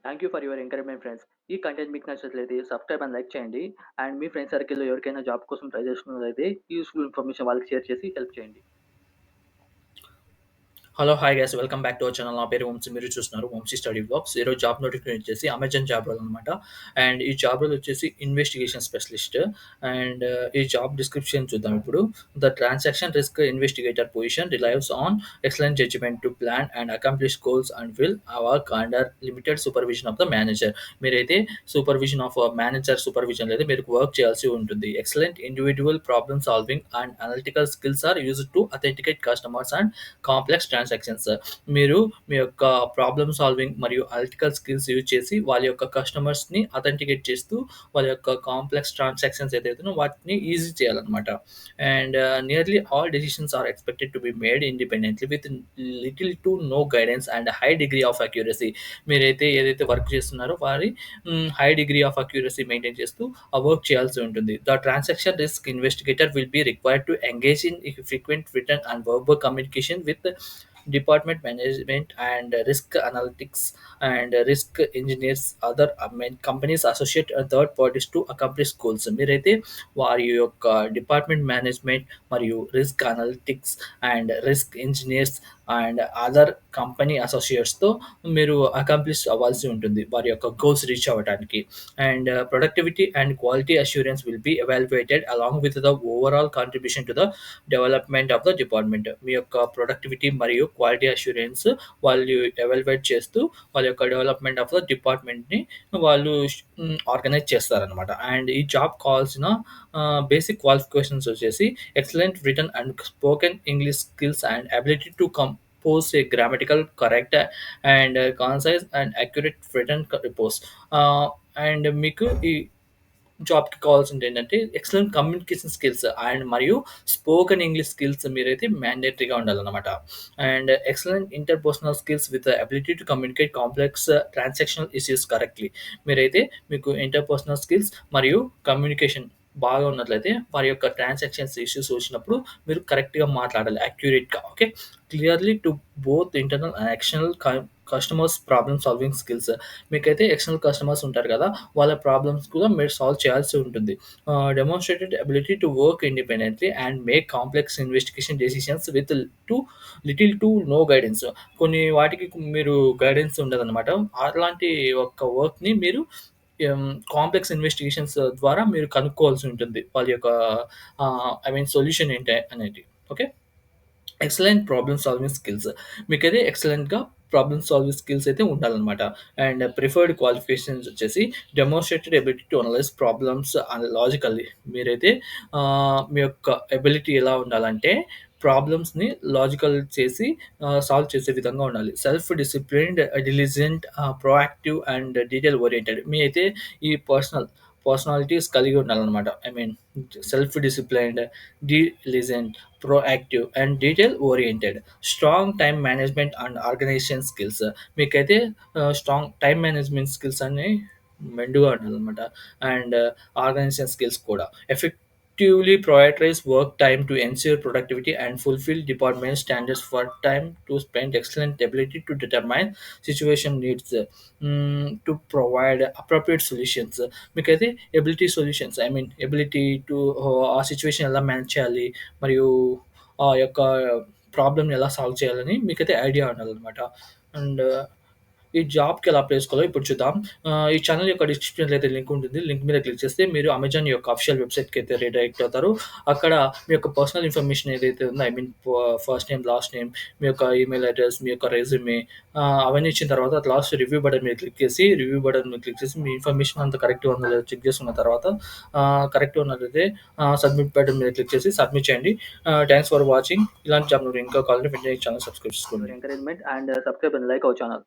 Thank you for your encouragement friends. ఈ content మీకు నచ్చినట్లయితే సబ్‌స్క్రైబ్ అండ్ లైక్ చేయండి. అండ్ మీ ఫ్రెండ్స్ సర్కిల్‌లో ఎవరికైనా జాబ్ కోసం ట్రై చేస్తున్నట్లయితే యూజ్‌ఫుల్ ఇన్ఫర్మేషన్ వాళ్ళకి షేర్ చేసి హెల్ప్ చేయండి. Hello hi guys welcome back to our channel. నా పేరు వంశీ. మీరు చూస్తున్నారు వంశీ స్టడీ బ్లాగ్స్. ఈరోజు జాబ్ నోటిఫికేషన్ వచ్చేసి అమెజాన్ జాబ్ రోల్ అనమాట. అండ్ ఈ జాబ్ రోల్ వచ్చేసి ఇన్వెస్టిగేషన్ స్పెషలిస్ట్. అండ్ ఈ జాబ్ డిస్క్రిప్షన్ చూద్దాం ఇప్పుడు. The transaction risk investigator position relies on excellent judgement to plan and accomplish goals and will work under limited supervision of the manager. మీరైతే supervision of manager supervision అయితే మీరు work చేయాల్సి ఉంటుంది. Excellent individual problem solving and analytical skills are used to authenticate customers and complex transactions. మీరు మీ యొక్క problem solving మరియు analytical skills use చేసి వాళ్ళ యొక్క కస్టమర్స్ని అథెంటికేట్ చేస్తూ వాళ్ళ యొక్క కాంప్లెక్స్ ట్రాన్సాక్షన్స్ ఏదైతే వాటిని ఈజీ చేయాలన్నమాట. And nearly all decisions are expected to be made independently with little to no guidance and high degree of accuracy. మీరైతే ఏదైతే వర్క్ చేస్తున్నారో వారి high degree of accuracy maintain చేస్తూ ఆ వర్క్ చేయాల్సి ఉంటుంది. The transaction risk investigator will be required to engage in frequent return and verbal communication with department management and risk analytics and risk engineers, other companies, associate third parties to accomplish goals. మీరైతే వారి యొక్క department management మరియు risk analytics and risk engineers and other company అసోసియేట్స్తో మీరు accomplish అవ్వాల్సి ఉంటుంది వారి యొక్క గోల్స్ రీచ్ అవ్వడానికి. And productivity and quality assurance will be evaluated along with the overall contribution to the development of the department. మీ యొక్క ప్రొడక్టివిటీ మరియు క్వాలిటీ అష్యూరెన్స్ వాళ్ళు ఎవాల్యుయేట్ చేస్తూ వాళ్ళ యొక్క డెవలప్మెంట్ ఆఫ్ ద డిపార్ట్మెంట్ని వాళ్ళు ఆర్గనైజ్ చేస్తారనమాట. అండ్ ఈ జాబ్ కావాల్సిన బేసిక్ క్వాలిఫికేషన్స్ వచ్చేసి excellent return and spoken English skills and ability to compose a grammatical correct and concise and accurate written reports. And మీకు ఈ జాబ్‌కి కావాల్సింది ఏంటంటే ఎక్సలెంట్ కమ్యూనికేషన్ స్కిల్స్ అండ్ మరియు స్పోకెన్ ఇంగ్లీష్ స్కిల్స్ మీరైతే మ్యాండేటరీగా ఉండాలన్నమాట. And excellent interpersonal skills with ability to communicate complex transactional issues correctly. మీరైతే మీకు ఇంటర్పర్సనల్ స్కిల్స్ మరియు కమ్యూనికేషన్ బాగా ఉన్నట్లయితే వారి యొక్క ట్రాన్సాక్షన్స్ ఇష్యూస్ వచ్చినప్పుడు మీరు కరెక్ట్‌గా మాట్లాడాలి యాక్యురేట్‌గా. Okay. Clearly to both internal and external customers problem solving skills. మీకైతే ఎక్స్టర్నల్ కస్టమర్స్ ఉంటారు కదా! వాళ్ళ ప్రాబ్లమ్స్ కూడా మీరు సాల్వ్ చేయాల్సి ఉంటుంది. Demonstrated ability to work independently and make complex investigation decisions with little to no guidance. కొన్ని వాటికి మీరు గైడెన్స్ ఉండదనమాట. అలాంటి ఒక వర్క్‌ని మీరు కాంప్లెక్స్ ఇన్వెస్టిగేషన్స్ ద్వారా మీరు కనుక్కోవాల్సి ఉంటుంది. వాళ్ళ యొక్క సొల్యూషన్ ఏంటి అనేది. Okay. Excellent problem solving skills. మీకైతే ఎక్సలెంట్‌గా ప్రాబ్లమ్ సాల్వింగ్ స్కిల్స్ అయితే ఉండాలనమాట. అండ్ ప్రిఫర్డ్ క్వాలిఫికేషన్స్ వచ్చేసి demonstrated ability to analyse problems logically. మీరైతే మీ యొక్క ఎబిలిటీ ఎలా ఉండాలంటే ప్రాబ్లమ్స్‌ని లాజికల్ చేసి సాల్వ్ చేసే విధంగా ఉండాలి. Self disciplined, diligent, proactive and detail oriented. మీ అయితే ఈ పర్సనాలిటీస్ కలిగి ఉండాలనమాట. Self disciplined, diligent, proactive and detail oriented. Strong time management and organization skills. మీకైతే స్ట్రాంగ్ టైమ్ మేనేజ్మెంట్ స్కిల్స్ అన్ని మెండుగా ఉండాలన్నమాట. అండ్ ఆర్గనైజేషన్ స్కిల్స్ కూడా effectively prioritize work time to ensure productivity and fulfill department standards for time to spend. Excellent ability to determine situation needs, to provide appropriate solutions. మీకైతే ability solutions ability to ఆ situation ఎలా manage చేయాలి మరియు ఆ యొక్క ప్రాబ్లమ్‌ని ఎలా solve చేయాలని మీకైతే ఐడియా ఉండాలనమాట. అండ్ ఈ జాబ్‌కి ఎలా అప్లై చేసుకోవాలో ఇప్పుడు చూద్దాం. ఈ ఛానెల్ యొక్క డిస్క్రిప్షన్‌లో అయితే లింక్ ఉంటుంది. లింక్ మీద క్లిక్ చేస్తే మీరు అమెజాన్ యొక్క అఫిషియల్ వెబ్‌సైట్‌కి అయితే రీడైరెక్ట్ అవుతారు. అక్కడ మీ యొక్క పర్సనల్ ఇన్ఫర్మేషన్ ఏదైతే ఉందో ఫస్ట్ నేమ్, లాస్ట్ నేమ్, మీ యొక్క ఈమెయిల్ అడ్రెస్, మీ యొక్క రెజ్యూమే అవన్నీ ఇచ్చిన తర్వాత లాస్ట్ రివ్యూ బటన్ మీద క్లిక్ చేసి మీ ఇన్ఫర్మేషన్ అంతా కరెక్ట్‌గా ఉందో లేదో చెక్ చేసుకున్న తర్వాత కరెక్ట్‌గా ఉన్నట్లయితే సబ్మిట్ బటన్ మీద క్లిక్ చేసి సబ్మిట్ చేయండి. Thanks for watching. ఇలాంటి జాబ్ ఇంకా కావాలంటే వెంటనే ఛానెల్ సబ్స్క్రైబ్ చేసుకోండి. Encouragement and subscribe and like our channel.